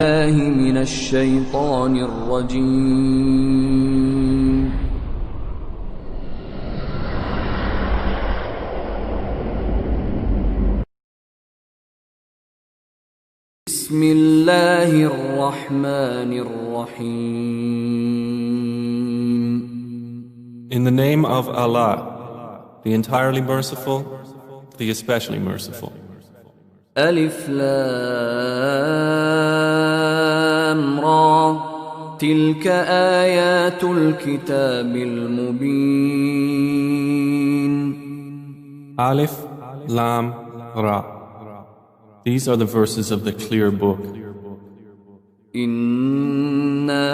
الله من الشيطان الرجيم. بسم الله الرحمن الرحيم. In the name of Allah, the entirely merciful, the especially merciful. ألف لام را تلك آيات الكتاب المبين. Alif, Lam, Ra. These are the verses of the clear book. إنا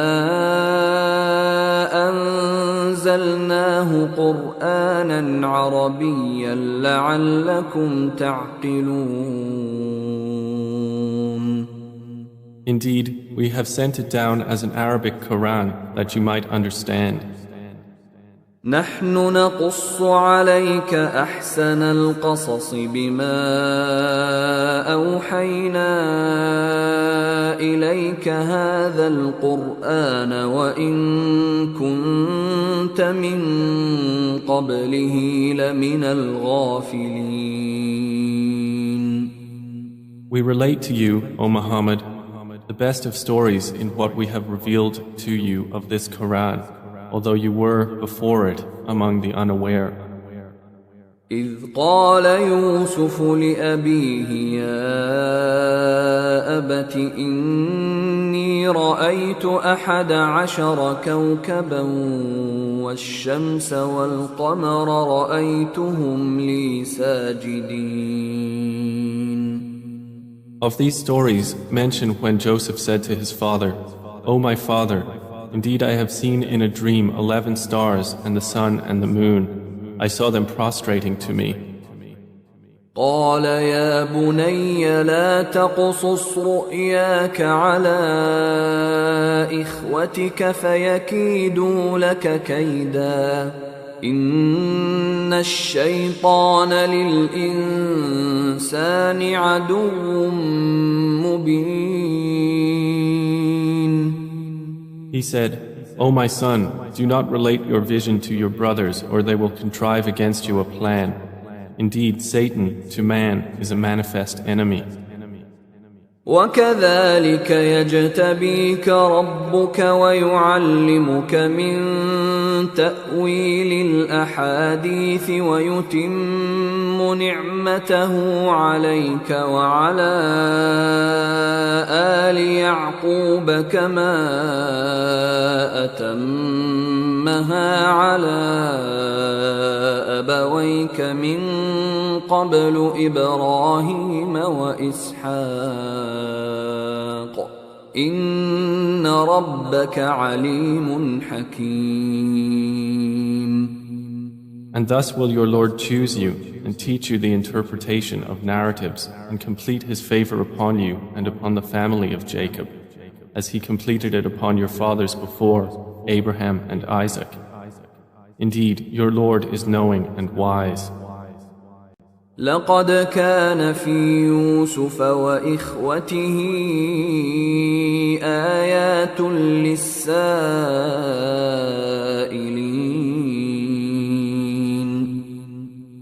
أنزلناه قرآنا عربيا لعلكم تعقلون. Indeed, we have sent it down as an Arabic Quran that you might understand. نحن نقص عليك أحسن القصص بما أوحينا إليك هذا القرآن وإن كنت من قبله لمن الغافلين. We relate to you, O Muhammad, the best of stories in what we have revealed to you of this Quran, although you were before it among the unaware. إذ قال يوسف لأبيه يا أبت إني رأيت 11 كوكبا والشمس والقمر رأيتهم لي ساجدين. Of these stories, mention when Joseph said to his father, O my father, indeed I have seen in a dream 11 stars and the sun and the moon. I saw them prostrating to me. قال يا بني لا تقصص رؤياك على إخوتك فيكيدوا لك كيدا إن الشيطان للإنسان عدو مبين. He said, O my son, do not relate your vision to your brothers or they will contrive against you a plan. Indeed, Satan to man is a manifest enemy. وكذلك يجتبيك ربك ويعلمك من تأويل الأحاديث ويتم نعمته عليك وعلى آل يعقوب كما أتمها على أبويك من قبل إبراهيم وإسحاق إن ربك عليم حكيم. And thus will your Lord choose you and teach you the interpretation of narratives and complete his favor upon you and upon the family of Jacob, as he completed it upon your fathers before, Abraham and Isaac. Indeed, your Lord is knowing and wise. لقد كان في يوسف وإخوته آيات للسائلين.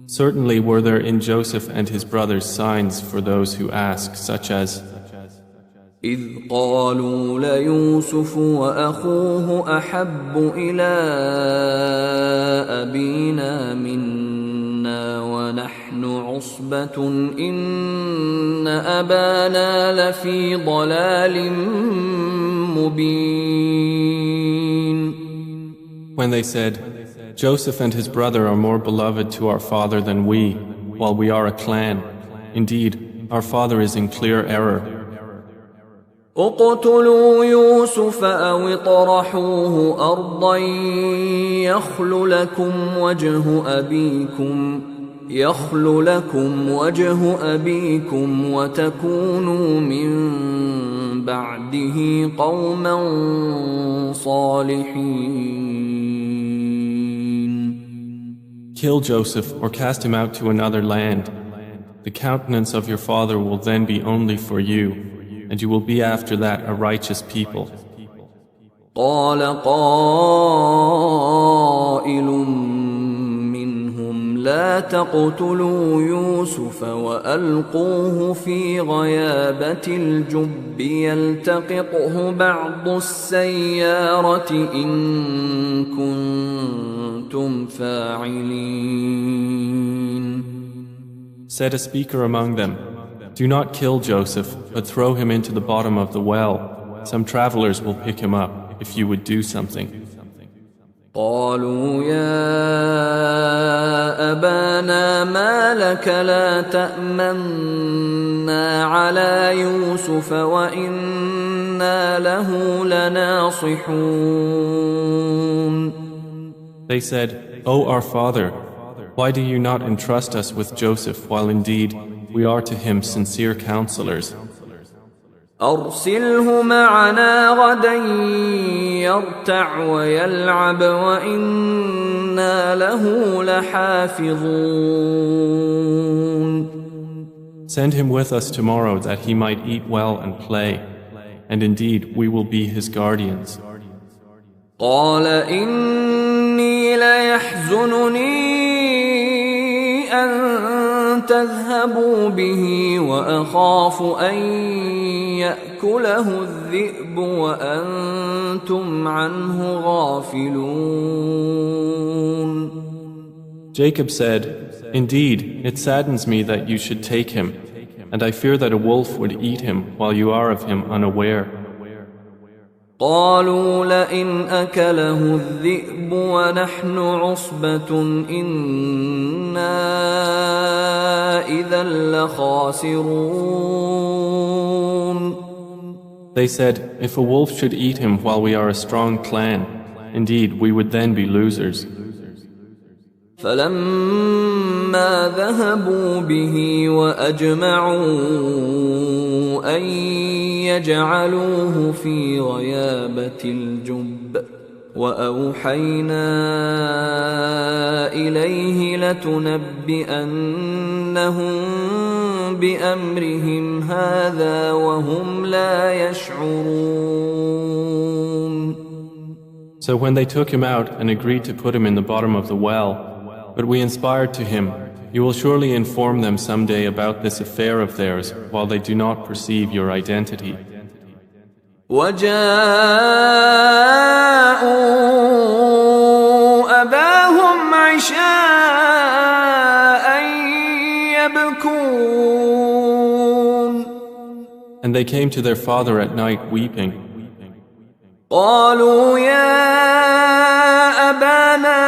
Certainly were there in Joseph and his brothers signs for those who ask, such as إذ قالوا ليوسف وأخوه أحب إلى أبينا منا ونحن عصبة إن أبانا لفي ضلال مبين. When they said, Joseph and his brother are more beloved to our father than we, while we are a clan. Indeed, our father is in clear error. اقتلوا يوسف أو اطرحوه أرضا يخل لكم وجه أبيكم وتكونوا من بعده قوما صالحين. Kill Joseph or cast him out to another land. The countenance of your father will then be only for you, and you will be after that a righteous people. قال قائل منهم لا تقتلوا يوسف وألقوه في غيابة الجب يلتقطه بعض السيارة إن كنتم فاعلين. Said a speaker among them, do not kill Joseph, but throw him into the bottom of the well. Some travelers will pick him up if you would do something. قالوا يا أبانا ما لك لا تأمنا على يوسف وإنا له لناصحون. They said, O our father, why do you not entrust us with Joseph while indeed we are to him sincere counselors? أرسله معنا غدا يرتع ويلعب وإنا له لحافظون. Send him with us tomorrow that he might eat well and play, and indeed we will be his guardians. قال إني ليحزنني أن تذهبوا به وأخاف أن يأكله الذئب وأنتم عنه غافلون. Jacob said, indeed, it saddens me that you should take him, and I fear that a wolf would eat him while you are of him unaware. قالوا لئن أكله الذئب ونحن عصبة إنا إذا لخاسرون. They said, if a wolf should eat him while we are a strong clan, indeed we would then be losers. فلما ذهبوا به وأجمعوا أن يجعلوه في غيابة الجب وأوحينا إليه لتنبئنهم بأمرهم هذا وهم لا يشعرون. So when they took him out and agreed to put him in the bottom of the well, but we inspired to him, you will surely inform them someday about this affair of theirs while they do not perceive your identity. وجاءوا أباهم عشاء يبكون. And they came to their father at night weeping. قالوا يا أبانا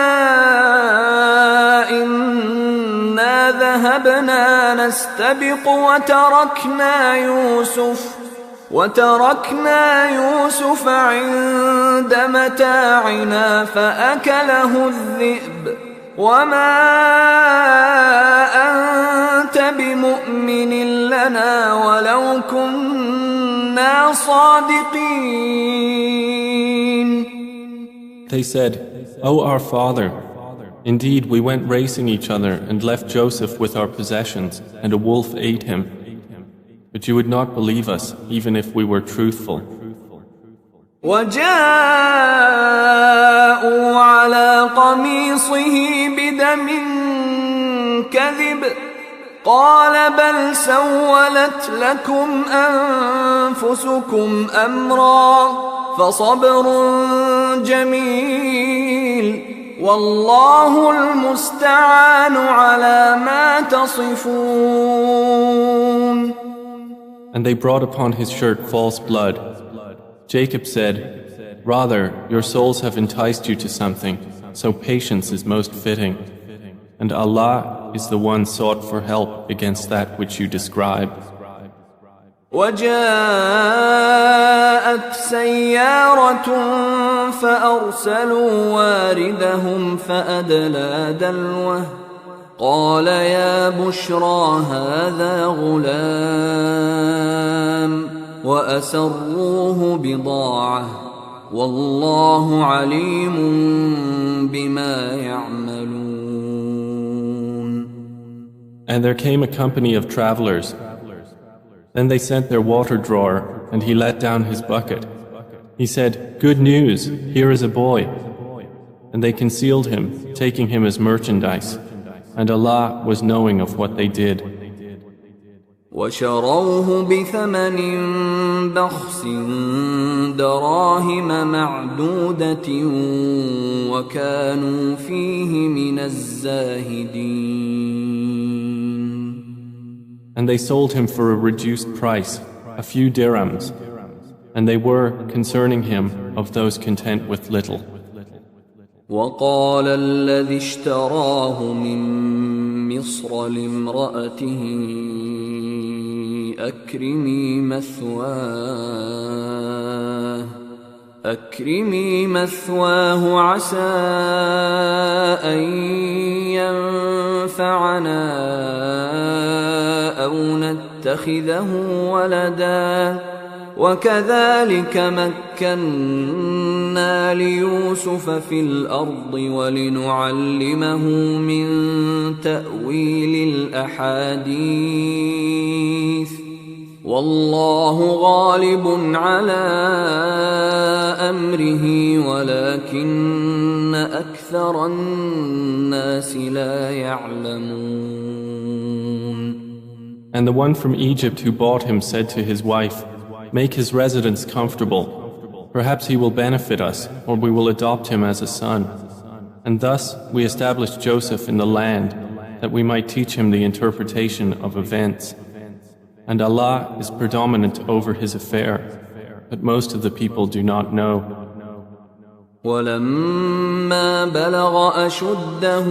إنا ذهبنا نستبق وتركنا يوسف عند متاعنا فأكله الذئب وما أنت بمؤمن لنا ولو كنا صادقين. They said, O our father, indeed we went racing each other and left Joseph with our possessions, and a wolf ate him. But you would not believe us, even if we were truthful. وجاءوا على قميصه بدم كذب قال بل سولت لكم أنفسكم أمرا فصبر جميل والله المستعان على ما تصفون. And they brought upon his shirt false blood. Jacob said, rather, your souls have enticed you to something, so patience is most fitting. And Allah is the one sought for help against that which you describe. وجاءت سيارة فأرسلوا واردهم فأدلى دلوه قال يا بشرى هذا غلام وأسروه بضاعة والله عليم بما يعملون. And there came a company of travelers. Then they sent their water drawer and he let down his bucket. He said, "Good news, here is a boy." And they concealed him, taking him as merchandise, and Allah was knowing of what they did. وشروه بثمن بخس دراهم معدودة وكانوا فيه من الزاهدين. And they sold him for a reduced price, a few dirhams, and they were, concerning him, of those content with little. وقال الذي اشتراه من مصر لامرأته أكرمي مثواه عسى أن ينفعنا أو نتخذه ولدا وكذلك مكنا ليوسف في الأرض ولنعلمه من تأويل الأحاديث والله غالب على أمره ولكن أكثر الناس لا يعلمون. And the one from Egypt who bought him said to his wife, "Make his residence comfortable. Perhaps he will benefit us, or we will adopt him as a son." And thus we established Joseph in the land, that we might teach him the interpretation of events. And Allah is predominant over his affair, but most of the people do not know. ولما بلغ أشده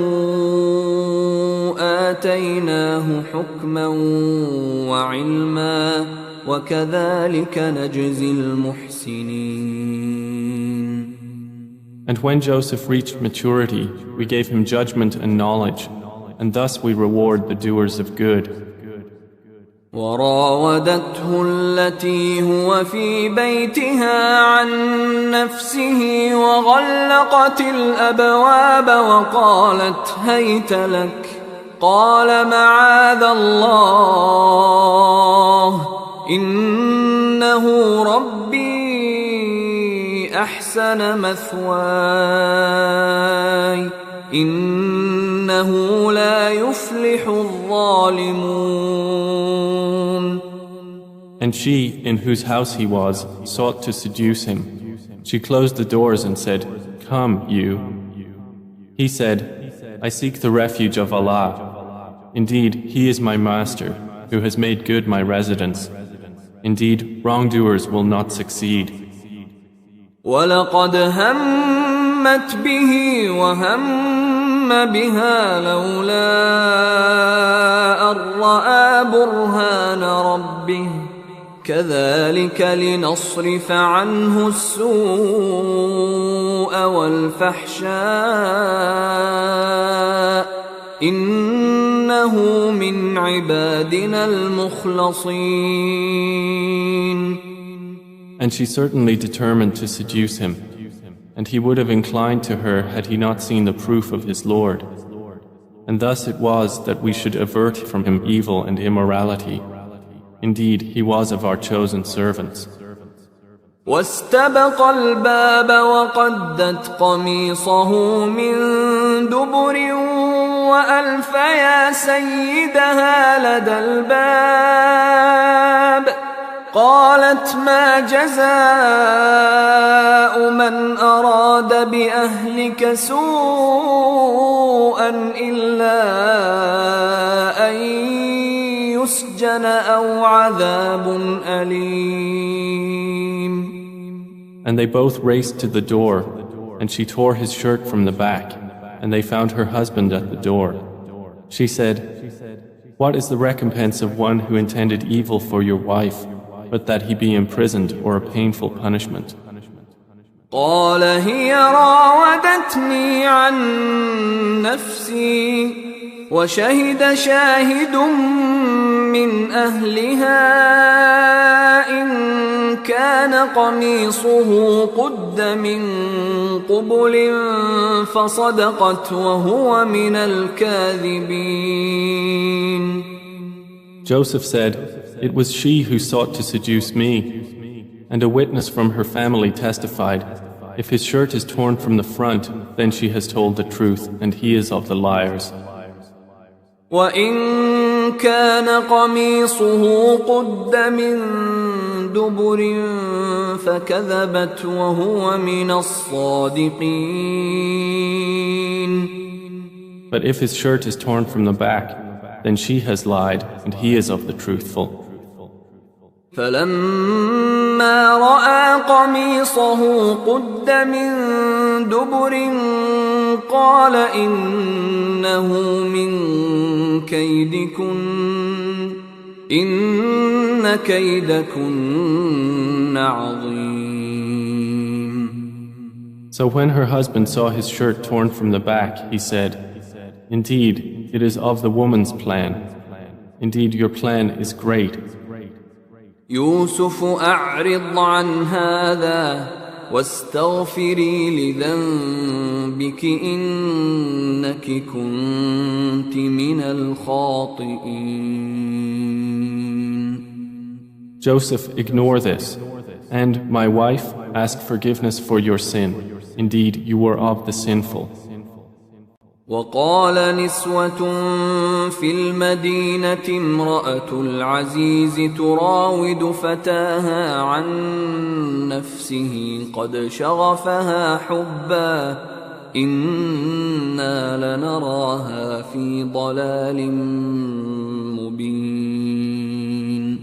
آتيناه حكما وعلما وكذلك نجزي المحسنين. And when Joseph reached maturity, we gave him judgment and knowledge, and thus we reward the doers of good. وراودته التي هو في بيتها عن نفسه وغلقت الأبواب وقالت هيت لك قال معاذ الله إنه ربي أحسن مثواي إنه لا يفلح الظالمون. And she, in whose house he was, sought to seduce him. She closed the doors and said, "Come, you." He said, "I seek the refuge of Allah. Indeed, He is my master, who has made good my residence. Indeed, wrongdoers will not succeed." وَلَقَدْ هَمَّتْ بِهِ وَهَمَّ بِهَا لَوْلَا أَن رَّأَىٰ بُرْهَانَ رَبِّهِ كَذَلِكَ لِنَصْرِفَ عَنْهُ السُّوءَ وَالْفَحْشَاءَ إِنَّهُ مِنْ عِبَادِنَا الْمُخْلَصِينَ. And she certainly determined to seduce him, and he would have inclined to her had he not seen the proof of his Lord. And thus it was that we should avert from him evil and immorality. Indeed, he was of our chosen servants. واستبق الباب وقدت قميصه من دبر وألف يا سيدها لدى الباب قالت ما جزاء من أراد بأهلك سوءا إلا أن يسجن أو عذاب أليم. And they both raced to the door, and she tore his shirt from the back, and they found her husband at the door. She said, "What is the recompense of one who intended evil for your wife, but that he be imprisoned or a painful punishment?" قال هي راودتني عن نفسي وشهد شاهد من أهلها إن كان قميصه قد من قبل فصدقت وهو من الكاذبين. Joseph said, "It was she who sought to seduce me. And a witness from her family testified, if his shirt is torn from the front, then she has told the truth, and he is of the liars. وَإِن كَانَ قَمِيصُهُ قُدَّ مِن دُبُرٍ فَكَذَبَتْ وَهُوَ مِنَ الصَّادِقِينَ. But if his shirt is torn from the back, then she has lied, and he is of the truthful. فَلَمَّا رَأَىٰ قَمِيصَهُ قُدَّ مِن دُبُرٍ قَالَ إِنَّهُ مِن كَيْدِكُنَّ إِنَّ كَيْدَكُنَّ عَظِيمٌ. So when her husband saw his shirt torn from the back, he said, indeed, it is of the woman's plan. Indeed, your plan is great. يوسف أعرض عن هذا واستغفري لذنبك إنك كنت من الخاطئين. Joseph, ignore this, and my wife, ask forgiveness for your sin. Indeed, you were of the sinful. وقال نسوة في المدينة امرأة العزيز تراود فتاها عن نفسه قد شغفها حبا إنا لنراها في ضلال مبين.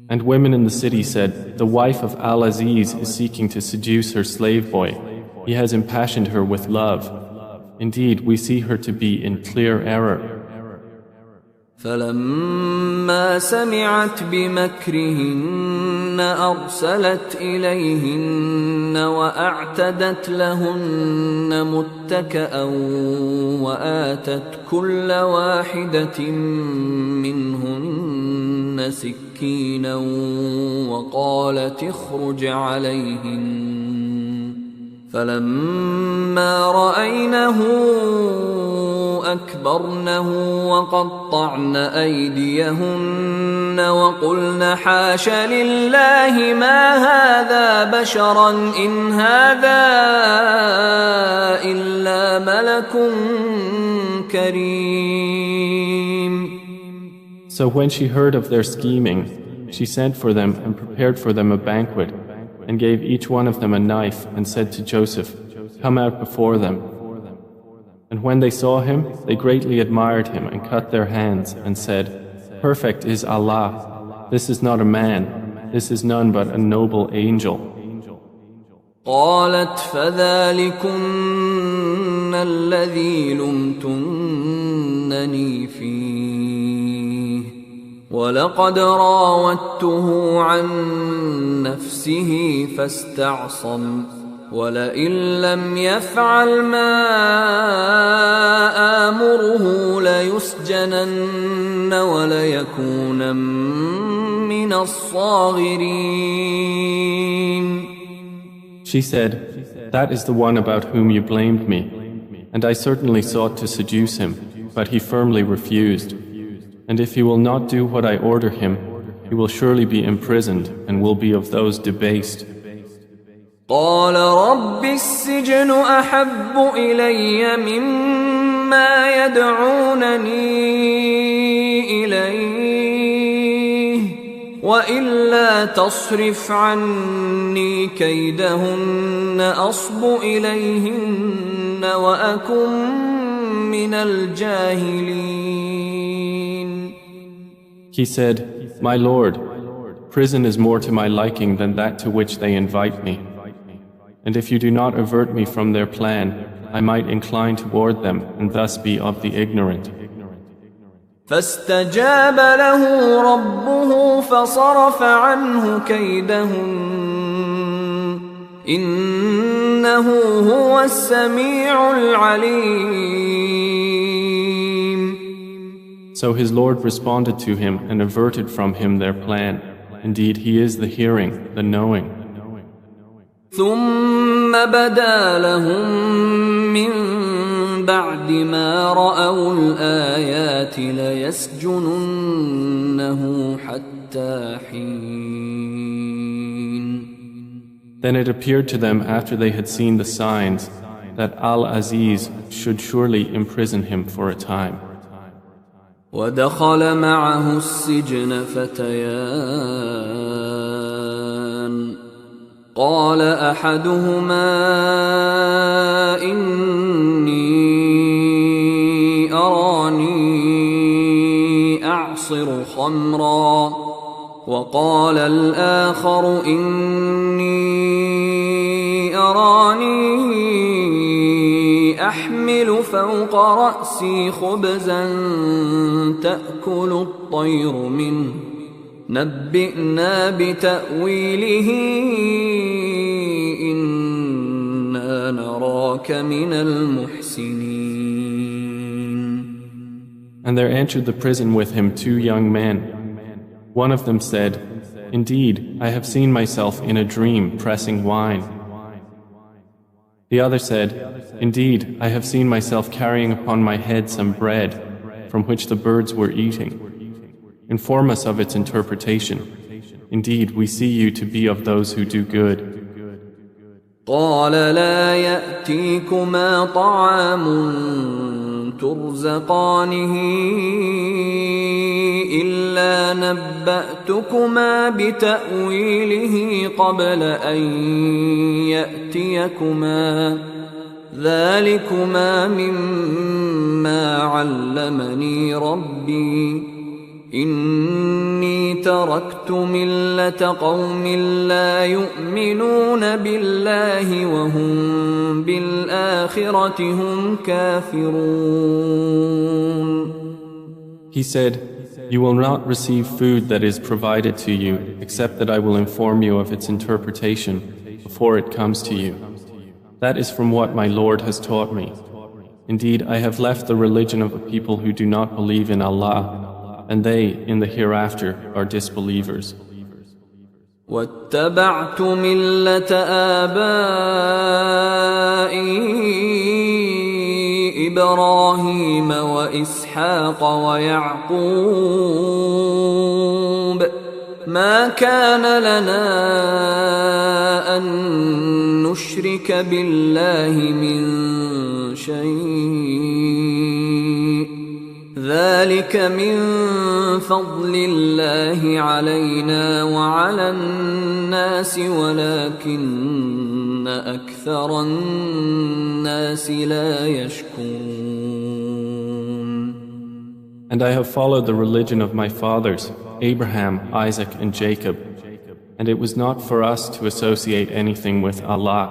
And women in the city said, the wife of Al-Aziz is seeking to seduce her slave boy. He has impassioned her with love. Indeed, we see her to be in clear error. فلما سمعت بمكرهن أرسلت إليهن وأعتدت لهن متكأ وآتت كل واحدة منهن سكينا وقالت اخرج عليهن فلما رأينه أكبرنه وقطعن أيديهن وقلن حاش لله ما هذا بشرا إن هذا إلا ملك كريم. So when she heard of their scheming, she sent for them and prepared for them a banquet, and gave each one of them a knife and said to Joseph, come out before them. And when they saw him, they greatly admired him and cut their hands and said, perfect is Allah. This is not a man. This is none but a noble angel. قالت فذلكن الذي لمتنني فيه ولقد راودته عن نفسه فاستعصم ولئن لم يفعل ما آمره ليسجنن وليكون من الصاغرين. She said, that is the one about whom you blamed me, and I certainly sought to seduce him, but he firmly refused. And if he will not do what I order him, he will surely be imprisoned and will be of those debased. قال رب السجن أحب إلي مما يدعونني إليه وإلا تصرف عني كيدهن أصب إليهن وأكن من الجاهلين. He said, my Lord, prison is more to my liking than that to which they invite me. And if you do not avert me from their plan, I might incline toward them and thus be of the ignorant. فاستجاب له ربه فصرف عنه كيدهن إنه هو السميع العليم. So his Lord responded to him and averted from him their plan. Indeed, he is the hearing, the knowing. ثم بدا لهم من بعد ما رأوا الآيات ليسجننه حتى حين Then it appeared to them after they had seen the signs that Al-Aziz should surely imprison him for a time. ودخل معه السجن فتيان قال أحدهما إني أراني أعصر خمرا وقال الآخر إني أراني أحمل فوق رأسي خبزا تأكل الطير منه نبئنا بتأويله إنا نراك من المحسنين. And there entered the prison with him 2 young men. One of them said, "Indeed, I have seen myself in a dream pressing wine." The other said, "Indeed, I have seen myself carrying upon my head some bread from which the birds were eating. Inform us of its interpretation. Indeed, we see you to be of those who do good." قال لا يأتيكما طعام ترزقانه إلا نبأتكما بتأويله قبل أن يأتيكما ذلكما مما علمني ربي إني تركت ملة قوم لا يؤمنون بالله وهم بالآخرة هم كافرون. He said, "You will not receive food that is provided to you except that I will inform you of its interpretation before it comes to you. That is from what my Lord has taught me. Indeed, I have left the religion of a people who do not believe in Allah, and they in the hereafter are disbelievers." واتبعت ملة آبائي إبراهيم وإسحاق ويعقوب ما كان لنا أن نشرك بالله من شيء ذلك من فضل الله علينا وعلى الناس ولكن أكثر الناس لا يشكرون. And I have followed the religion of my fathers, Abraham, Isaac, and Jacob, and it was not for us to associate anything with Allah.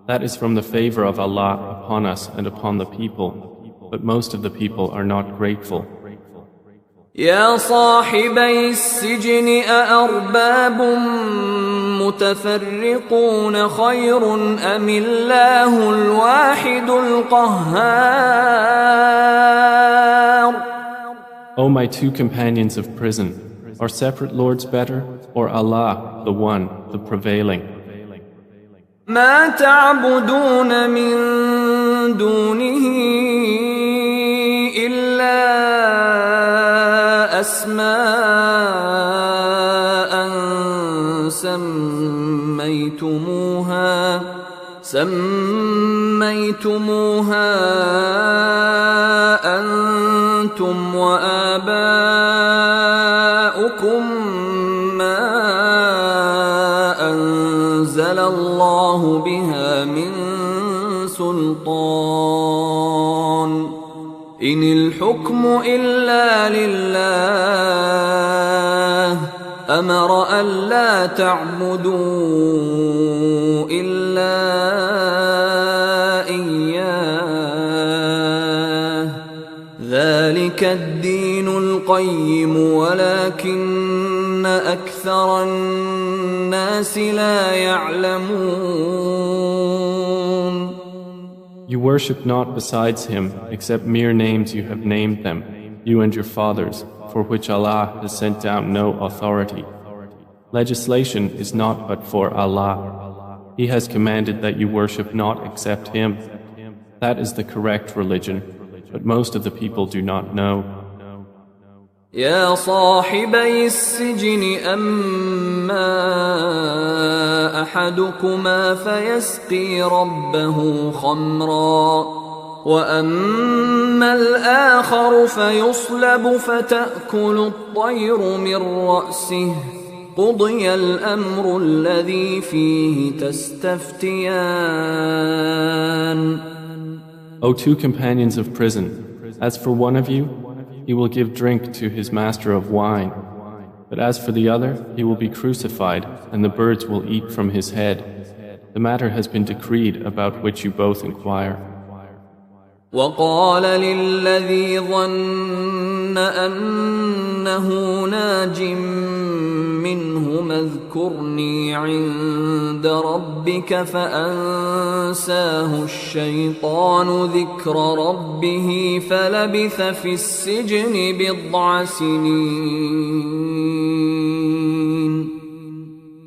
That is from the favor of Allah upon us and upon the people, but most of the people are not grateful. يا صاحبي السجن أأرباب متفرقون خير أم الله الواحد القهار. O my 2 companions of prison, are separate lords better, or Allah, the one, the prevailing? ما تعبدون من دونه إلا أسماء سميتموها أنتم وآباؤكم ما أنزل الله بها من سلطان إن الحكم إلا لله أمر ألا تعبدوا إلا إياه ذلك الدين القيم ولكن أكثر الناس لا يعلمون. You worship not besides him except mere names you have named them, you and your fathers, for which Allah has sent down no authority. Legislation is not but for Allah. He has commanded that you worship not except Him. That is the correct religion, but most of the people do not know. يا صاحبي السجن أما أحدكما فيسقي ربه خمرا وأما الآخر فيصلب فتأكل الطير من رأسه قضي الأمر الذي فيه تستفتيان. O two companions of prison, as for one of you, he will give drink to his master of wine, but as for the other, he will be crucified, and the birds will eat from his head. The matter has been decreed about which you both inquire. وقال للذي ظن أنه ناج منهما اذكرني عند ربك فأنساه الشيطان ذكر ربه فلبث في السجن بضع سنين.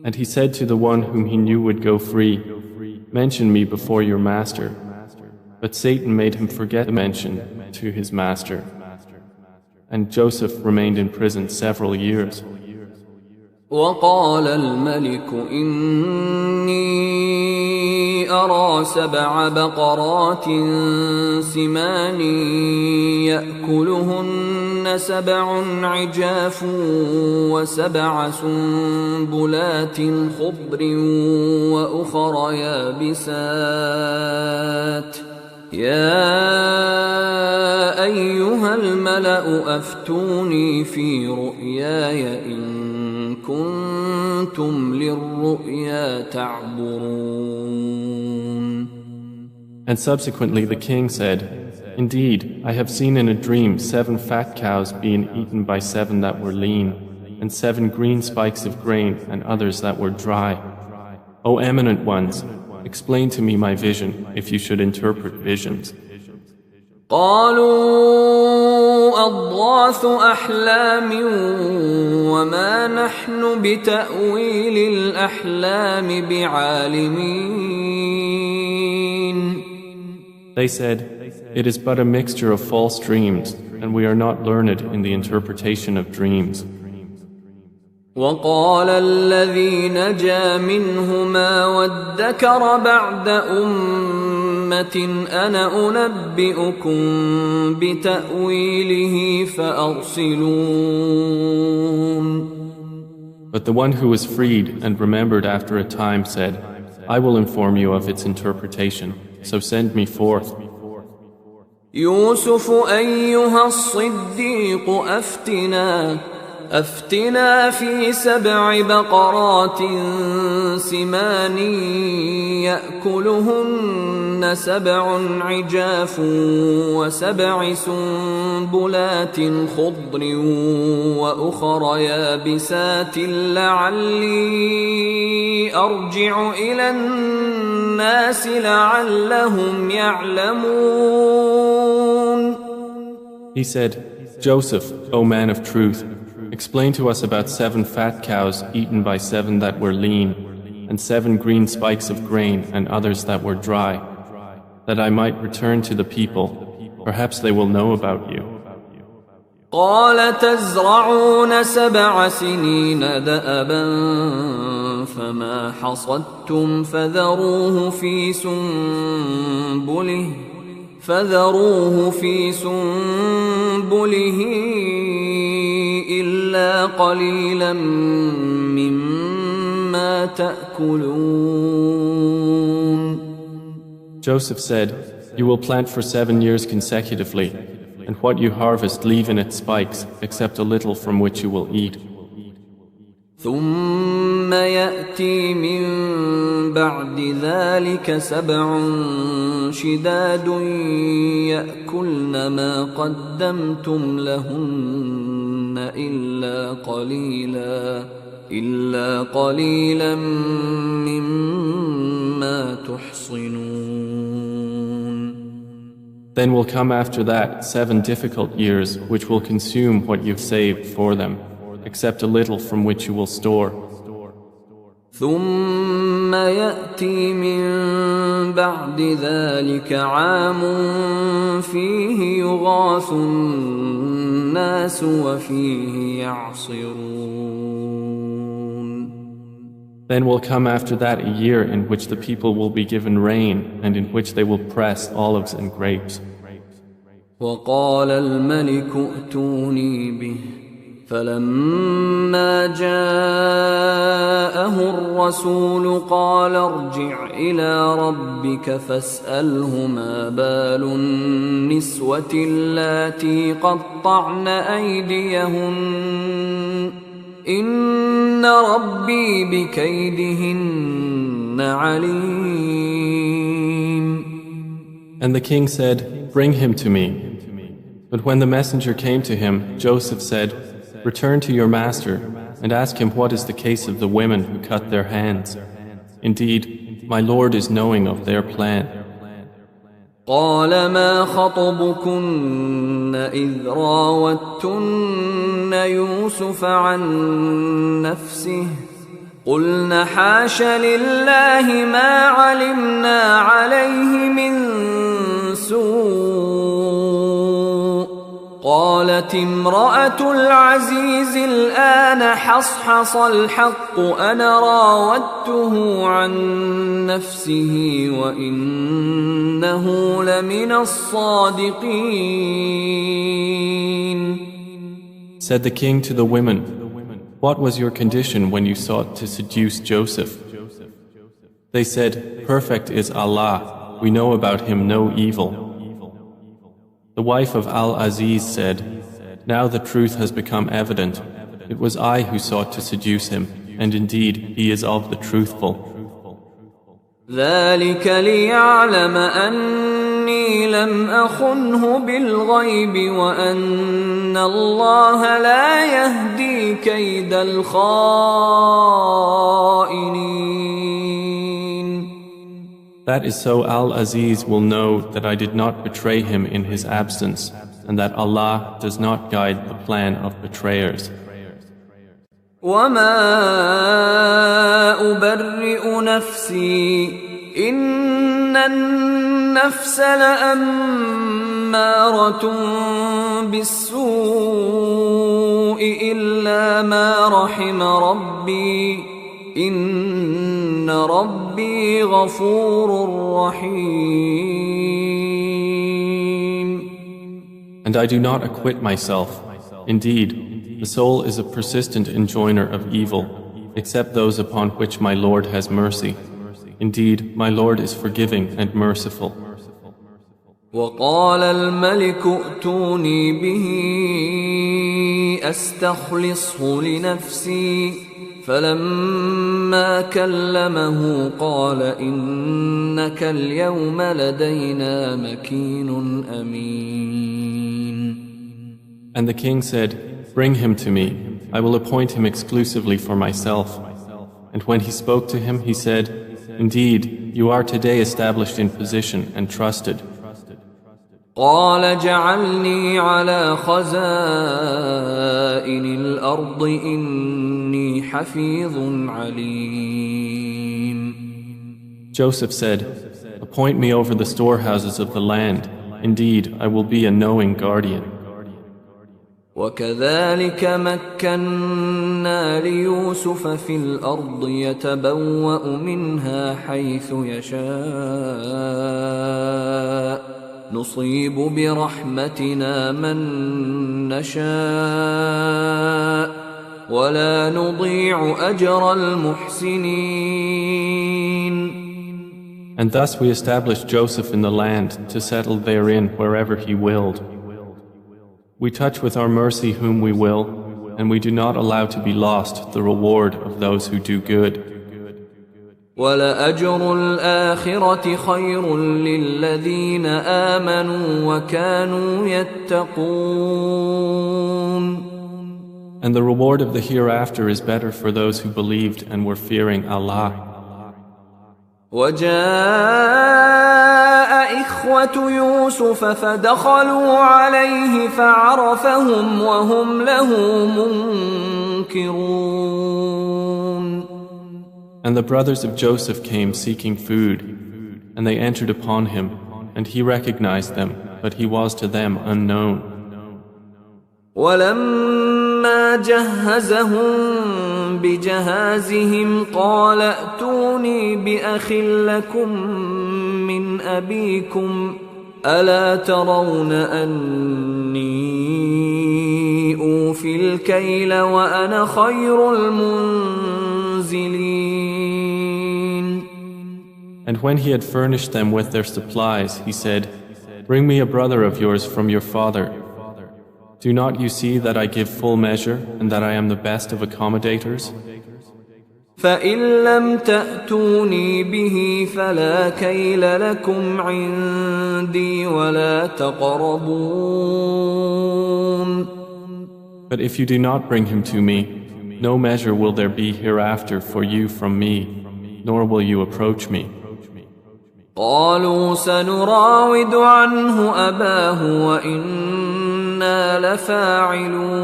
And he said to the one whom he knew would go free, "Mention me before your master." But Satan made him forget the mention to his master. And Joseph remained in prison several years. وقال الملك إني أرى 7 بقرات سمان يأكلهن 7 عجاف و7 سنبلات خضر وأخر يابسات يا أيها الملأ أفتوني في رؤياي إن كنتم للرؤيا تعبرون. And subsequently the king said, "Indeed, I have seen in a dream 7 fat cows being eaten by 7 that were lean, and 7 green spikes of grain and others that were dry. O eminent ones, explain to me my vision if you should interpret visions." قالوا أضغاث أحلام وما نحن بتأويل الأحلام بعالمين. They said, "It is but a mixture of false dreams, and we are not learned in the interpretation of dreams." وقال الذي نجا منهما وادكر بعد أمة أنا أنبئكم بتأويله فأرسلون. But the one who was freed and remembered after a time said, "I will inform you of its interpretation, so send me forth." يوسف أيها الصديق أفتنا في 7 بقرات سمان يأكلهن 7 عجاف و7 سنبلات خضر وأخر يابسات لعلي أرجع إلى الناس لعلهم يعلمون. He said, "Joseph, O man of truth, explain to us about 7 fat cows eaten by 7 that were lean, and 7 green spikes of grain and others that were dry, that I might return to the people. Perhaps they will know about you." قال تزرعون 7 سنين دأبا فما حصدتم فذروه في سنبله إلا قليلا مما تأكلون. Joseph said, "You will plant for 7 years consecutively, and what you harvest leave in its spikes, except a little from which you will eat. ثم يأتي من بعد ذلك 7 شداد يأكلن ما قدمتم لهن إلا قليلا مما تحصنون. Then will come after that 7 difficult years which will consume what you've saved for them, except a little from which you will store. ثم يأتي من بعد ذلك عام فيه يغاث الناس وفيه يعصرون. Then will come after that a year in which the people will be given rain and in which they will press olives and grapes. وقال الملك ائتوني به فلما جاءه الرسول قال ارجع إلى ربك فاسأله ما بال النسوة اللاتي قطعن أيديهن إن ربي بكيدهن عليم. And the king said, "Bring him to me." But when the messenger came to him, Joseph said, "Return to your master and ask him what is the case of the women who cut their hands. Indeed, my Lord is knowing of their plan." قال ما خطبكن إذ راوتن يوسف عن نفسه قلن حاش لله ما علمنا عليه من سوء قالت امرأة العزيز الآن حصحص الحق أنا راودته عن نفسه وإنه لمن الصادقين. Said the king to the women, "What was your condition when you sought to seduce Joseph?" They said, "Perfect is Allah, we know about him no evil." The wife of Al-Aziz said, "Now the truth has become evident. It was I who sought to seduce him, and indeed he is of the truthful." ذلك ليعلم أني لم أخنه بالغيب وأن الله لا يهدي كيد الخائنين. That is so Al-Aziz will know that I did not betray him in his absence, and that Allah does not guide the plan of betrayers. وما أبرئ نفسي إن النفس لأمارة بالسوء إلا ما رحم ربي إن ربي غفور رحيم. And I do not acquit myself. Indeed, the soul is a persistent enjoiner of evil, except those upon which my Lord has mercy. Indeed, my Lord is forgiving and merciful. وقال الملك ائتوني به أستخلصه لنفسي فلما كلمه قال إنك اليوم لدينا مكين أمين. And the king said, "Bring him to me. I will appoint him exclusively for myself." And when he spoke to him, he said, "Indeed, you are today established in position and trusted." قال جعلني على خزائن الأرض إني حفيظ عليم. Joseph said, "Appoint me over the storehouses of the land. Indeed, I will be a knowing guardian." وكذلك مكنا ليوسف في الأرض يتبوأ منها حيث يشاء نصيب برحمتنا من نشاء ولا نضيع أجر المحسنين. And thus we established Joseph in the land to settle therein wherever he willed. We touch with our mercy whom we will, and we do not allow to be lost the reward of those who do good. وَلَأَجْرُ الْآخِرَةِ خَيْرٌ لِلَّذِينَ آمَنُوا وَكَانُوا يَتَّقُونَ. And the reward of the hereafter is better for those who believed and were fearing Allah. وَجَاءَ إِخْوَةُ يُوسُفَ فَدَخَلُوا عَلَيْهِ فَعَرَفَهُمْ وَهُمْ لَهُ مُنكِرُونَ. And the brothers of Joseph came seeking food, and they entered upon him, and he recognized them, but he was to them unknown. ولما جهزهم بجهازهم قال ائتوني بأخ لكم من أبيكم ألا ترون أني أوفي الكيل وأنا خير المنزلين. And when he had furnished them with their supplies, he said, "Bring me a brother of yours from your father. Do not you see that I give full measure and that I am the best of accommodators? فإن لم تأتوني به فلا كيل لكم عندي ولا تقربون." But if you do not bring him to me, no measure will there be hereafter for you from me, nor will you approach me. قالوا سنراود عنه أباه وإنا لفاعلون.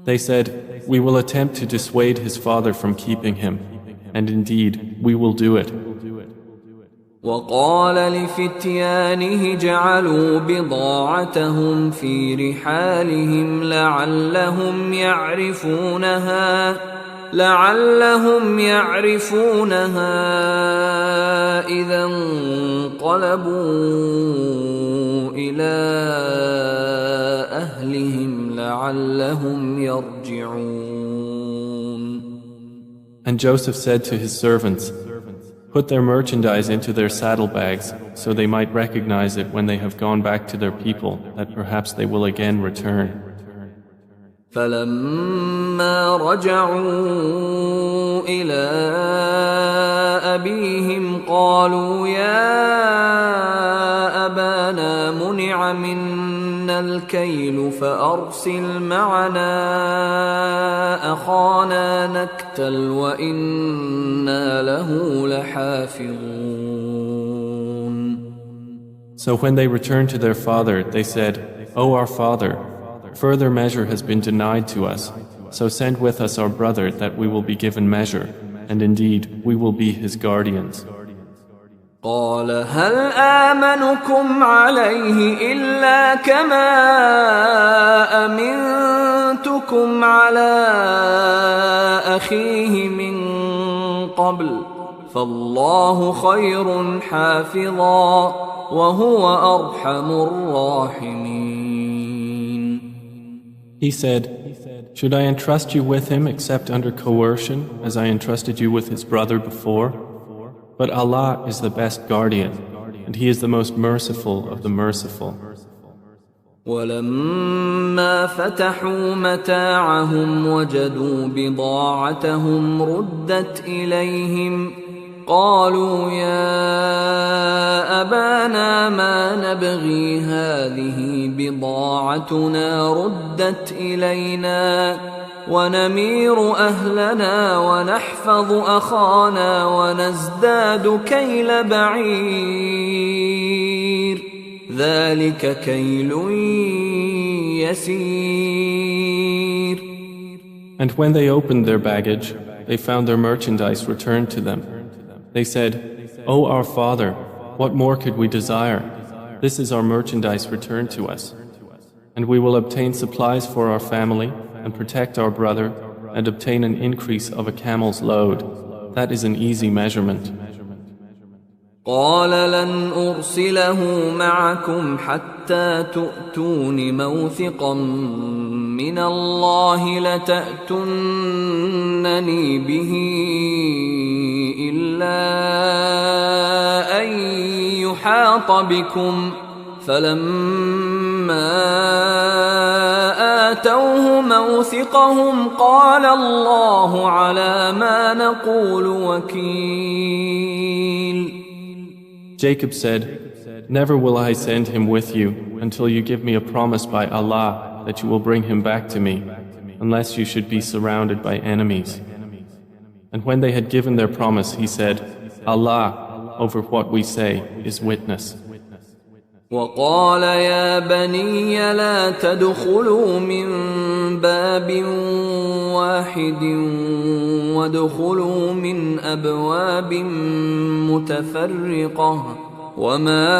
They said, "We will attempt to dissuade his father from keeping him, and indeed we will do it." وقال لفتيانه جعلوا بضاعتهم في رحالهم لعلهم يعرفونها إذا انقلبوا إلى أهلهم لعلهم يرجعون. And Joseph said to his servants, "Put their merchandise into their saddlebags, so they might recognize it when they have gone back to their people, that perhaps they will again return." فلما رجعوا إلى أبيهم قالوا يا أبانا منع منا الكيل فأرسل معنا أخانا نكتل وإنا له لحافظون. So when they returned to their father, they said, "O our father, further measure has been denied to us, so send with us our brother that we will be given measure, and indeed we will be his guardians." قال هل آمنكم عليه إلا كما أمنتكم على أخيه من قبل فالله خير حافظا وهو أرحم الراحمين. He said, "Should I entrust you with him except under coercion, as I entrusted you with his brother before? But Allah is the best guardian, and He is the most merciful of the merciful." ولما فتحوا متاعهم وجدوا بضاعتهم ردت إليهم قالوا يا أبانا ما نبغي هذه بضاعتنا ردت إلينا ونمير أهلنا ونحفظ أخانا ونزداد كيل بعير ذلك كيل يسير. And when they opened their baggage, they found their merchandise returned to them. They said, "O our father, what more could we desire? This is our merchandise returned to us. And we will obtain supplies for our family and protect our brother and obtain an increase of a camel's load. That is an easy measurement." قال لن أرسله معكم حتى تؤتون موثقا من الله لتأتونني به إلا أن يحاط بكم فلما آتوه موثقهم قال الله على ما نقول وكيل. Jacob said, "Never will I send him with you until you give me a promise by Allah that you will bring him back to me, unless you should be surrounded by enemies." And when they had given their promise, he said, "Allah, over what we say, is witness." وقال يا بني لا تدخلوا من باب واحد وادخلوا من أبواب متفرقة وما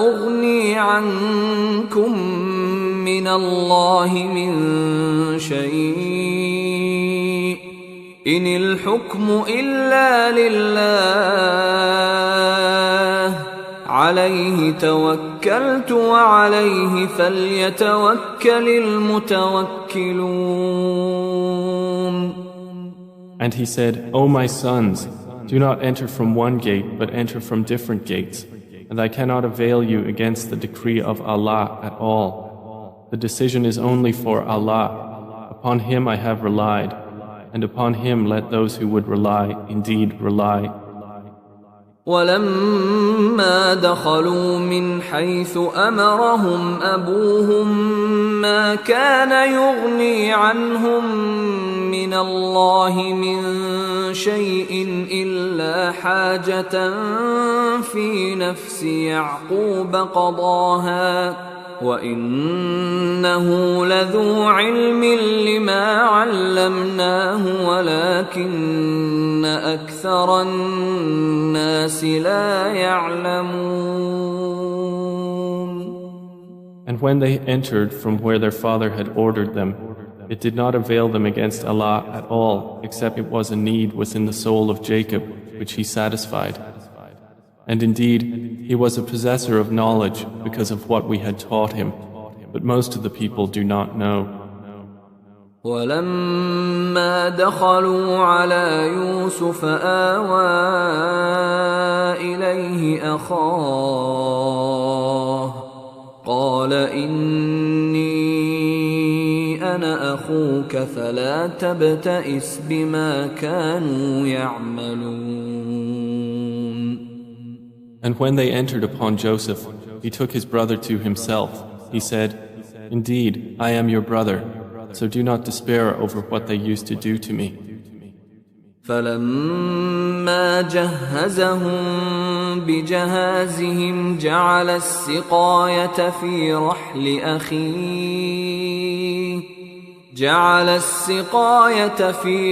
أغني عنكم من الله من شيء إن الحكم إلا لله عليه توكلت وعليه فليتوكل المتوكلون. And he said, O my sons, do not enter from one gate, but enter from different gates. And I cannot avail you against the decree of Allah at all. The decision is only for Allah. Upon Him I have relied, and upon Him let those who would rely indeed rely. ولما دخلوا من حيث أمرهم أبوهم ما كان يغني عنهم من الله من شيء إلا حاجة في نفس يعقوب قضاها وإنه لذو علم لما علمناه ولكن أكثر الناس لا يعلمون. And when they entered from where their father had ordered them, it did not avail them against Allah at all, except it was a need within the soul of Jacob, which He satisfied. And indeed, he was a possessor of knowledge because of what we had taught him, but most of the people do not know. ولما دخلوا على يوسف آوى إليه أخاه قال إني أنا أخوك فلا تبتئس بما كانوا يعملون. And when they entered upon Joseph, he took his brother to himself. He said, Indeed, I am your brother, so do not despair over what they used to do to me. فلما جهزهم بجهازهم جعل السقاية في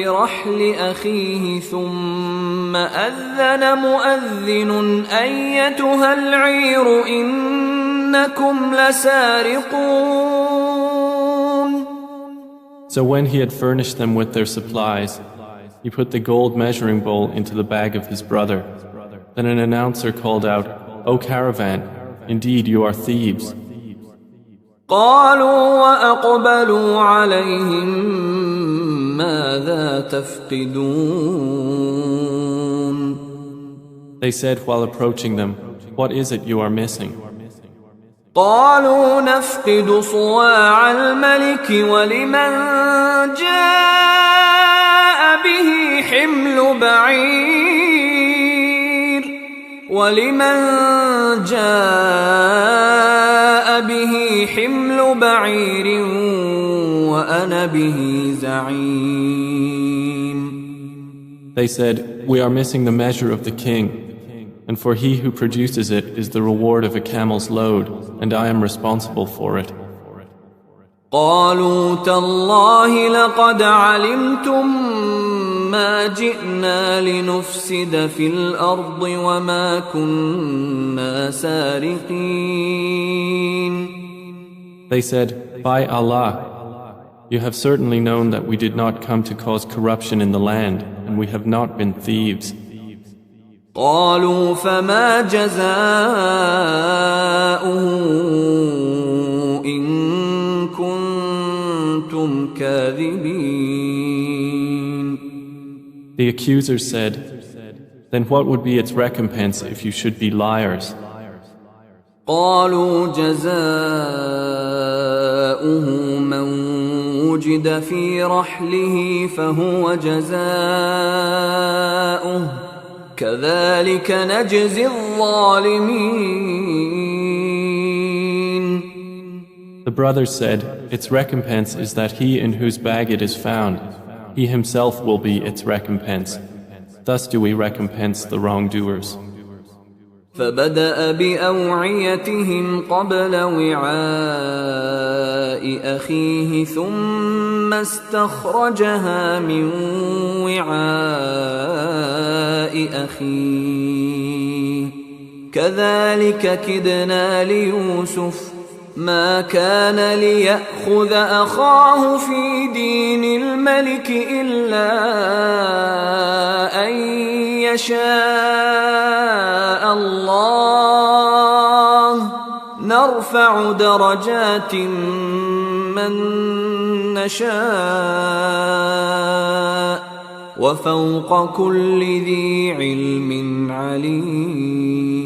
رحل أخيه ثم أذن مؤذن أيتها العير إنكم لسارقون. So when he had furnished them with their supplies, he put the gold measuring bowl into the bag of his brother. Then an announcer called out, O caravan, indeed you are thieves. قالوا وأقبلوا عليهم ماذا تفقدون. They said while approaching them, What is it you are missing? قالوا نفقد صواع الملك ولمن جاء به حمل بعير وأنا به زعيم. They said, We are missing the measure of the king, and for he who produces it is the reward of a camel's load, and I am responsible for it. قالوا تالله لقد علمتم ما جئنا لنفسد في الأرض وما كنا سارقين. They said, By Allah, you have certainly known that we did not come to cause corruption in the land, and we have not been thieves. قالوا فما جزاؤه إن كنتم كاذبين. The accusers said, Then what would be its recompense if you should be liars? قالوا جزاؤه من وجد في رحله فهو جزاؤه كذلك نجزي الظالمين. The brothers said, Its recompense is that he in whose bag it is found, he himself will be its recompense. Thus do we recompense the wrongdoers. فبدأ بأوعيتهم قبل وعاء أخيه ثم استخرجها من وعاء أخيه كذلك كدنا ليوسف ما كان ليأخذ أخاه في دين الملك إلا أن يشاء الله نرفع درجات من نشاء وفوق كل ذي علم عليم.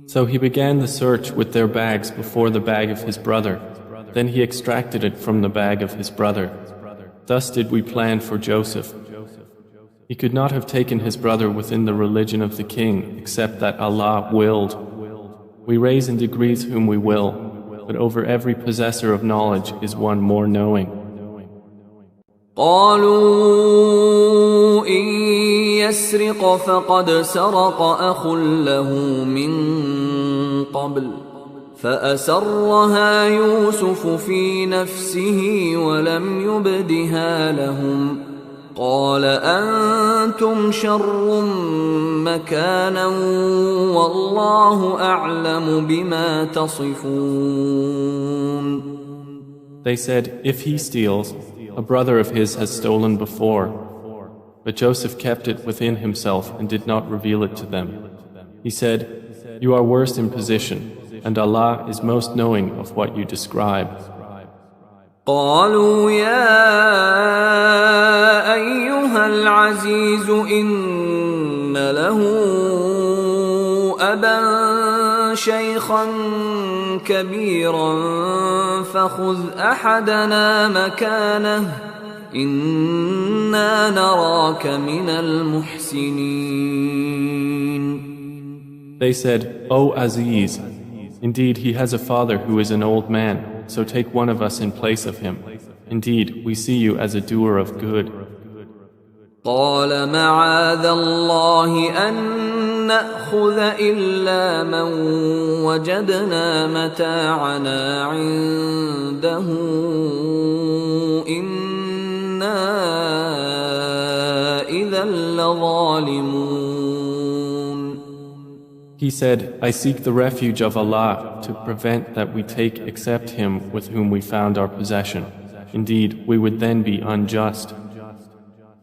So he began the search with their bags before the bag of his brother. Then he extracted it from the bag of his brother. Thus did we plan for Joseph. He could not have taken his brother within the religion of the king except that Allah willed. We raise in degrees whom we will, but over every possessor of knowledge is one more knowing. قالوا إن يسرق فقد سرق أخ له من قبل فأسرها يوسف في نفسه ولم يبدها لهم قال أنتم شر مكانا والله أعلم بما تصفون. They said, if he steals, a brother of his has stolen before. But Joseph kept it within himself and did not reveal it to them. He said, you are worse in position, and Allah is most knowing of what you describe. قالوا يا أيها العزيز إن له أبا شيخا كبيرا فخذ أحدنا مكانه إنا نراك من المحسنين. They said, O Aziz, indeed he has a father who is an old man, so take one of us in place of him. Indeed, we see you as a doer of good. قال معاذ الله أن نأخذ إلا من وجدنا متاعنا عنده إنا إذا لظالمون. He said, I seek the refuge of Allah to prevent that we take except him with whom we found our possession. Indeed, we would then be unjust.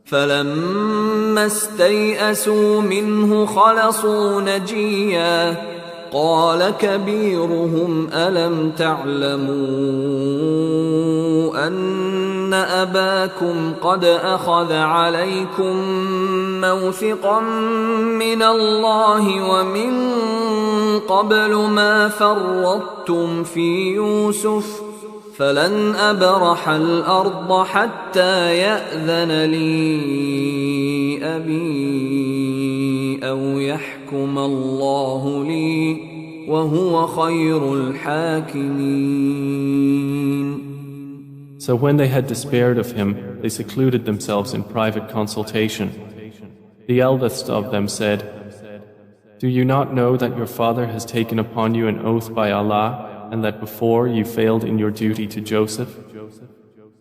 فلما استيئسوا منه خلصوا نجيا قال كبيرهم ألم تعلموا أن أباكم قد أخذ عليكم موثقا من الله ومن قبل ما فرطتم في يوسف فلن أبرح الأرض حتى يأذن لي أبي أو يحكم الله لي وهو خير الحاكمين. So when they had despaired of him, they secluded themselves in private consultation. The eldest of them said, do you not know that your father has taken upon you an oath by Allah and that before you failed in your duty to Joseph?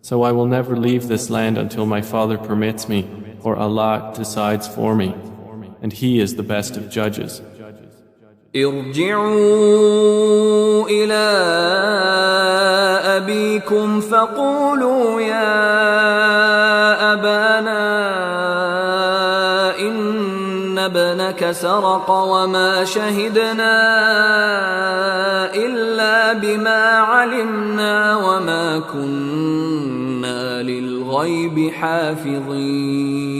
So I will never leave this land until my father permits me, or Allah decides for me, and He is the best of judges. ارجعوا إلى أبيكم فقولوا يا أبانا إن ابنك سرق وما شهدنا إلا بما علمنا وما كنا للغيب حافظين.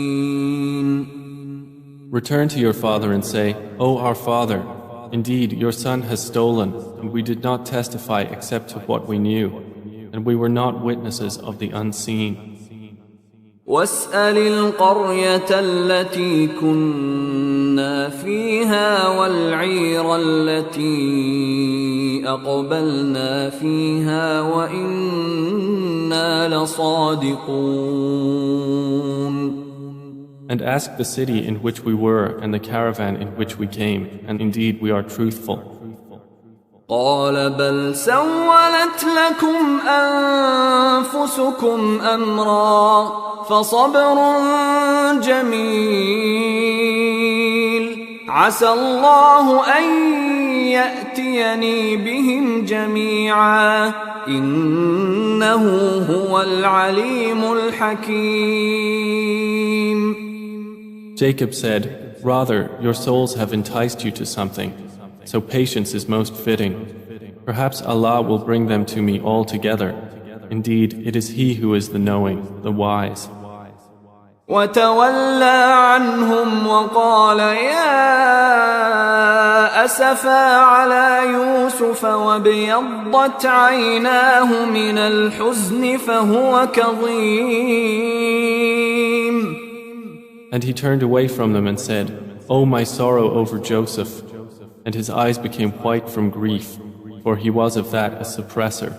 Return to your father and say, O our father, indeed your son has stolen, and we did not testify except to what we knew, and we were not witnesses of the unseen. واسأل القرية التي كنا فيها والعير التي أقبلنا فيها وإنا لصادقون. And ask the city in which we were and the caravan in which we came, and indeed we are truthful. قال بل سولت لكم أنفسكم أمرا فصبر جميل عسى الله أن يأتيني بهم جميعا إنه هو العليم الحكيم. Jacob said, "Rather, your souls have enticed you to something, so patience is most fitting. Perhaps Allah will bring them to me all together. Indeed, it is He who is the knowing, the wise." وتولى عنهم وقال يا أسفا على يوسف وابيضت عيناه من الحزن فهو كظيم. And he turned away from them and said, "Oh, my sorrow over Joseph." And his eyes became white from grief, for he was of that a suppressor.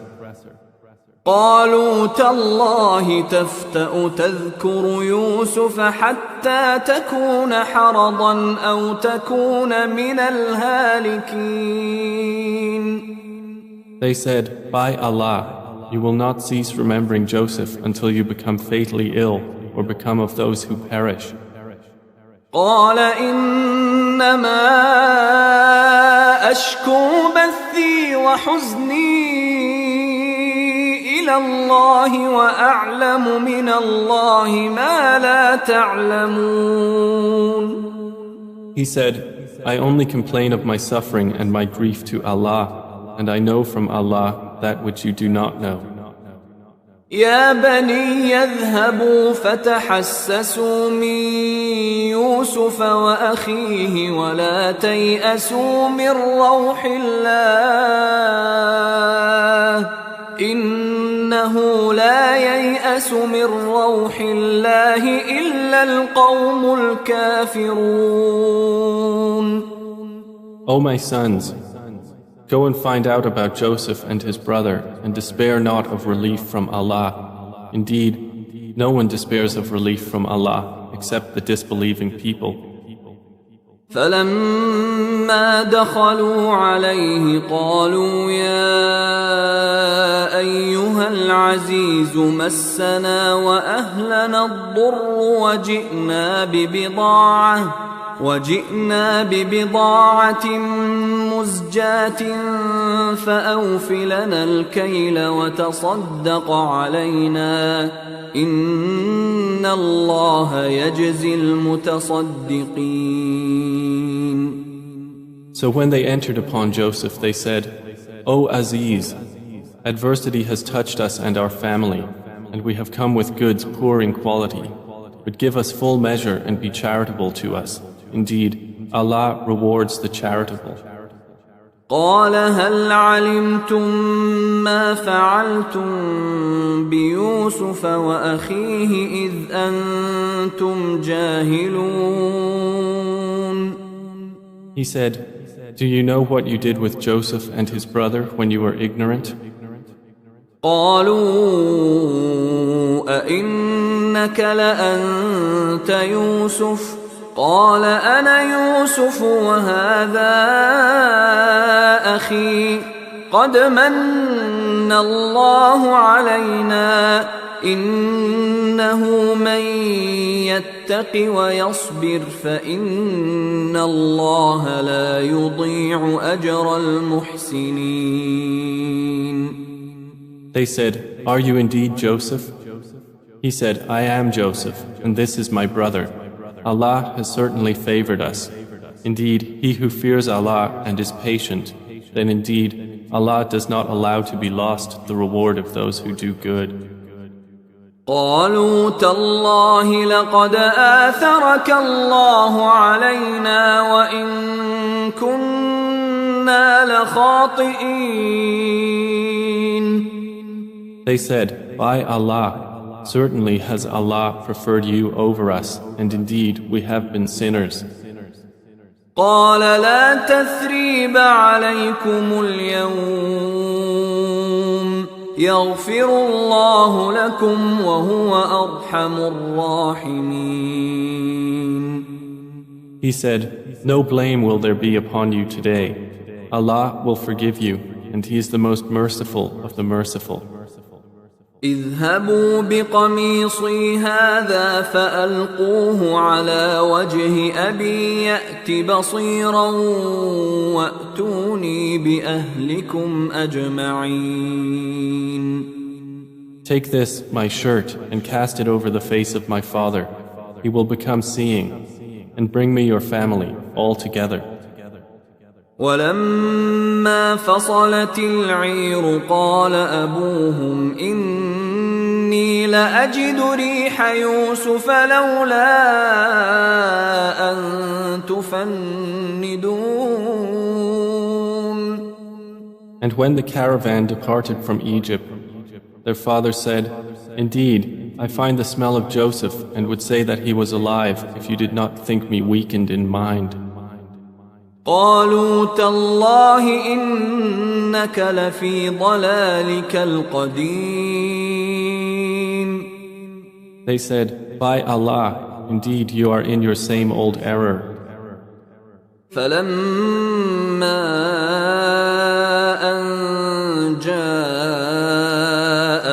قالوا تالله تفتأ تذكر يوسف حتى تكون حرضا أو تكون من الهالكين. They said, "By Allah, you will not cease remembering Joseph until you become fatally ill or become of those who perish." قال إنما أشكو بثي وحزني إلى الله وأعلم من الله ما لا تعلمون. He said, "I only complain of my suffering and my grief to Allah, and I know from Allah that which you do not know." يا بني يذهبوا فتحسسوا من يوسف وأخيه ولا تيأسوا من روح الله إنه لا ييأس من روح الله إلا القوم الكافرون. O my sons, go and find out about Joseph and his brother, and despair not of relief from Allah. Indeed, no one despairs of relief from Allah except the disbelieving people. فلما دخلوا عليه قالوا يا أيها العزيز مسنا وأهلنا الضر وجئنا ببضاعة مزجاة فأوف لنا الكيل وتصدق علينا إن الله يجزي المتصدقين. So when they entered upon Joseph, they said, "O Aziz, adversity has touched us and our family, and we have come with goods poor in quality. But give us full measure and be charitable to us. Indeed, Allah rewards the charitable." قال هل علمتم ما فعلتم بيوسف وأخيه إذ أنتم جاهلون. He said, "Do you know what you did with Joseph and his brother when you were ignorant?" قالوا أئنك لأنت يوسف قال أنا يوسف وهذا أخي قد من الله علينا إنه من يتق ويصبر فإن الله لا يضيع أجر المحسنين. They said, "Are you indeed Joseph?" He said, "I am Joseph, and this is my brother. Allah has certainly favored us. Indeed, he who fears Allah and is patient, then indeed Allah does not allow to be lost the reward of those who do good." قالوا تالله لقد آثرك الله علينا وإن كنا لخاطئين. They said, "By Allah, certainly has Allah preferred you over us, and indeed we have been sinners." قال لا تثريب عليكم اليوم يغفر الله لكم وهو أرحم الراحمين. He said, "No blame will there be upon you today. Allah will forgive you, and He is the most merciful of the merciful." اذهبوا بقميصي هذا فألقوه على وجه أبي يأت بصيرا وأتوني بأهلكم أجمعين. Take this, my shirt, and cast it over the face of my father. He will become seeing. And bring me your family, all together. ولما فصلت العير قال أبوهم إني لأجد ريح يوسف لولا أن تفندون. And when the caravan departed from Egypt, their father said, Indeed, I find the smell of Joseph and would say that he was alive if you did not think me weakened in mind. قالوا تالله إنك لفي ضلالك القديم. They said, By Allah, indeed you are in your same old error. فلما أن جاء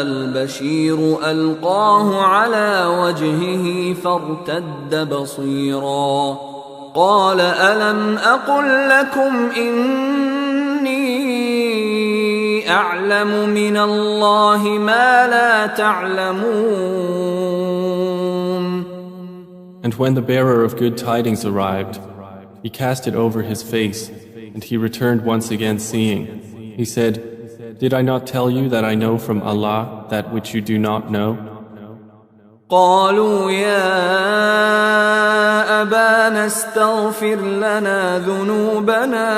البشير ألقاه على وجهه فارتد بصيرا قال ألم أقل لكم إني أعلم من الله ما لا تعلمون. And when the bearer of good tidings arrived, he cast it over his face, and he returned once again seeing. He said, Did I not tell you that I know from Allah that which you do not know? قالوا يا أبانا استغفر لنا ذنوبنا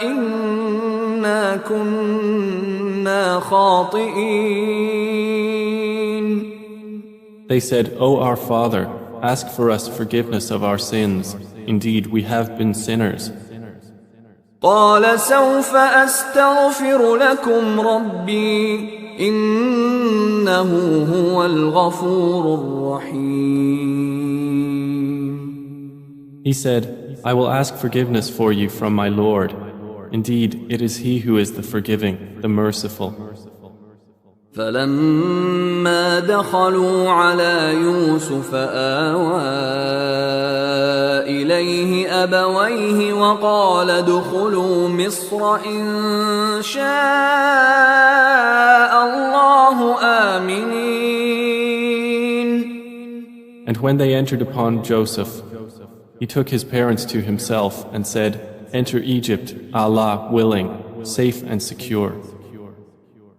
إنا كنا خاطئين. They said, O our Father, ask for us forgiveness of our sins. Indeed, we have been sinners. قال سوف أستغفر لكم ربي إنه هو الغفور الرحيم. He said, I will ask forgiveness for you from my Lord. Indeed, it is He who is the forgiving, the merciful. فلما دخلوا على يوسف آوى إليه أبويه وقال ادخلوا مصر إن شاء الله آمنين. And when they entered upon Joseph, he took his parents to himself and said, Enter Egypt, Allah willing, safe and secure.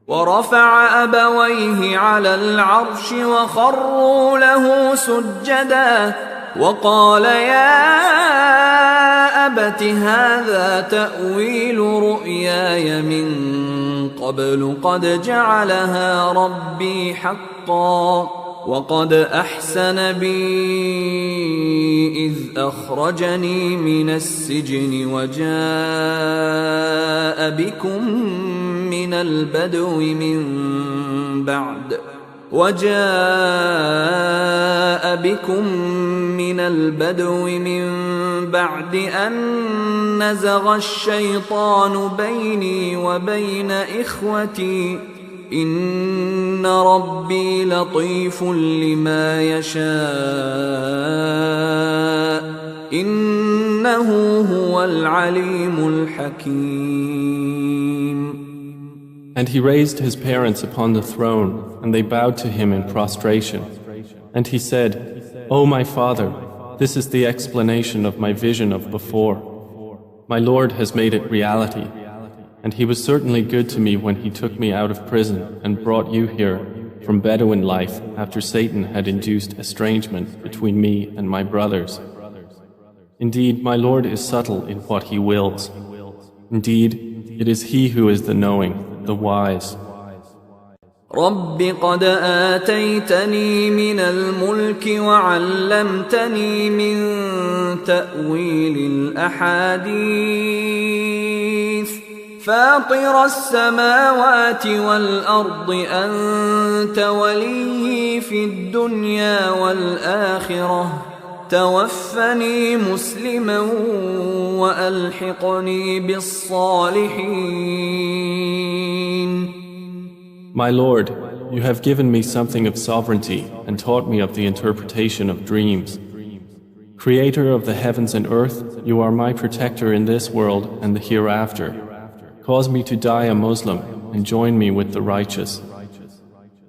ورفع أبويه على العرش وخروا له سجدا وقال يا أبت هذا تأويل رؤياي من قبل قد جعلها ربي حقا وقد أحسن بي إذ أخرجني من السجن وجاء بكم من البدو من بعد أن نزغ الشيطان بيني وبين إخوتي إن ربي لطيف لما يشاء إنه هو العليم الحكيم. And he raised his parents upon the throne, and they bowed to him in prostration. And he said, O my father, this is the explanation of my vision of before. My Lord has made it reality. And he was certainly good to me when he took me out of prison and brought you here from Bedouin life after Satan had induced estrangement between me and my brothers. Indeed, my Lord is subtle in what he wills. Indeed, it is he who is the knowing, the wise. رب قد آتيتني من الملك وعلمتني من تأويل الأحاديث فاطر السماوات والأرض أنت وليي في الدنيا والآخرة توفني مسلما وألحقني بالصالحين. My Lord, you have given me something of sovereignty and taught me of the interpretation of dreams. Creator of the heavens and earth, you are my protector in this world and the hereafter. Cause me to die a Muslim and join me with the righteous.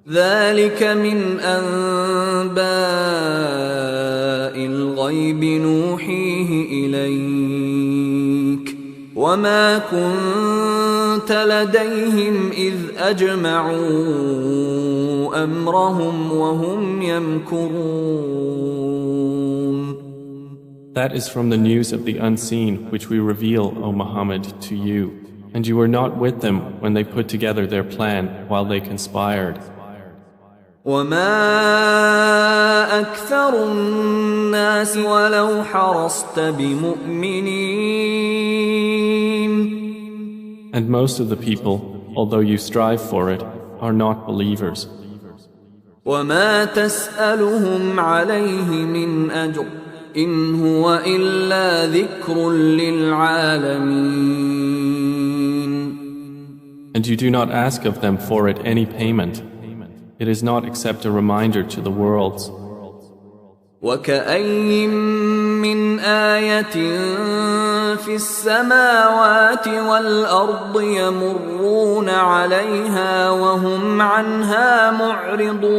ذلك من أنباء الغيب نوحيه إليك وما كنت لديهم إذ أجمعوا أمرهم وهم يمكرون. That is from the news of the unseen which we reveal, O Muhammad, to you, and you were not with them when they put together their plan while they conspired. وما أكثر الناس ولو حرصت بمؤمنين. And most of the people, although you strive for it, are not believers. وما تسألهم عليه من أجر إن هو إلا ذكر للعالمين. And you do not ask of them for it any payment. It is not except a reminder to the worlds. وكأي من آية في السماوات والأرض يمرون عليها وهم عنها معرضون.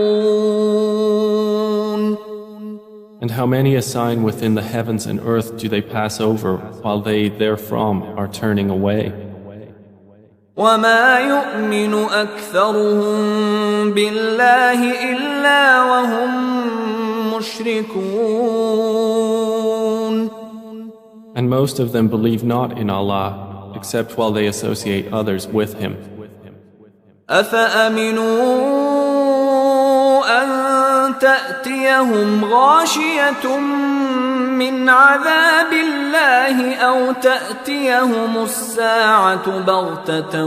And how many a sign within the heavens and earth do they pass over while they therefrom are turning away? وما يؤمن أكثرهم بالله إلا وهم مشركون. And most of them believe not in Allah except while they associate others with Him. أفأمنوا أن تأتيهم غاشية من عذاب الله أو تأتيهم الساعة بغتة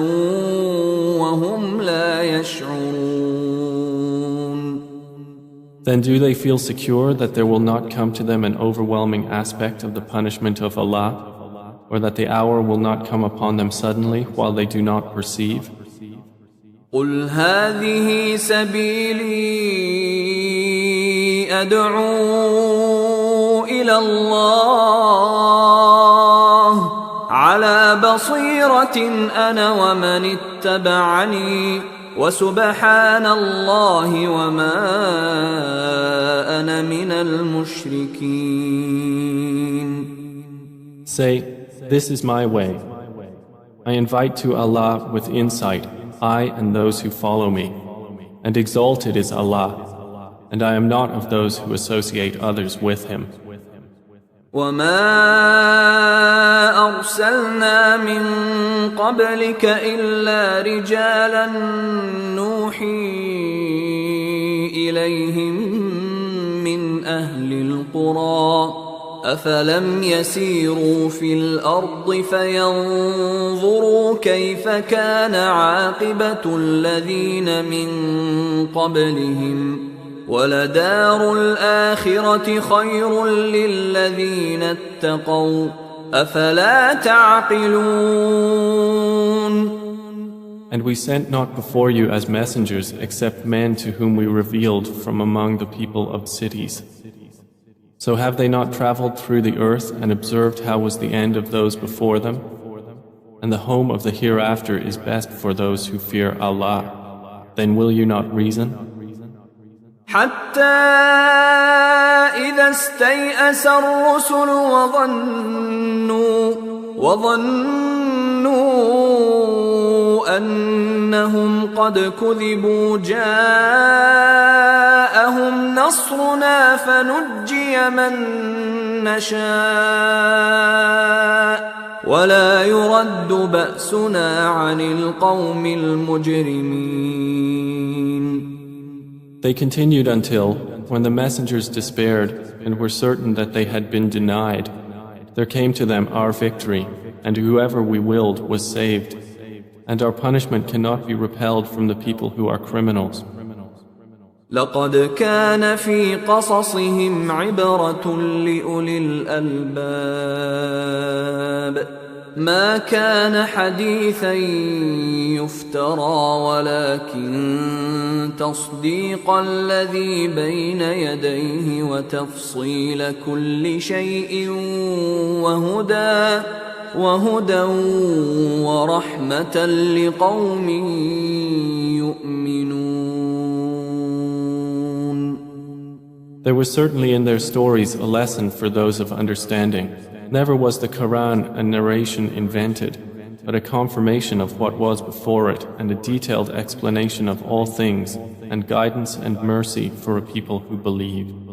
وهم لا يشعرون. Then do they feel secure that there will not come to them an overwhelming aspect of the punishment of Allah, or that the hour will not come upon them suddenly while they do not perceive? قل هذه سبيلي أدعو إلى الله على بصيرة أنا ومن اتبعني وسبحان الله وما أنا من المشركين. Say, this is my way. I invite to Allah with insight, I and those who follow me, and exalted is Allah, and I am not of those who associate others with Him. وما أرسلنا من قبلك إلا رجالا نوحي إليهم من أهل القرى أفلم يسيروا في الأرض فينظروا كيف كان عاقبة الذين من قبلهم ولدار الآخرة خير للذين اتقوا أفلا تعقلون. And we sent not before you as messengers except men to whom we revealed from among the people of cities. So have they not traveled through the earth and observed how was the end of those before them? And the home of the hereafter is best for those who fear Allah. Then will you not reason? حتى إذا استيأس الرسل وظنوا أنهم قد كذبوا جاءهم نصرنا فنجي من نشاء ولا يرد بأسنا عن القوم المجرمين. They continued until, when the messengers despaired and were certain that they had been denied, there came to them our victory, and whoever we willed was saved, and our punishment cannot be repelled from the people who are criminals. لقد كان في قصصهم عبرة لأولي الألباب ما كان حديثا يفترى ولكن تصديق الذي بين يديه وتفصيل كل شيء وهدى ورحمة لقوم يؤمنون. There was certainly in their stories a lesson for those of understanding. Never was the Quran a narration invented, but a confirmation of what was before it and a detailed explanation of all things and guidance and mercy for a people who believe.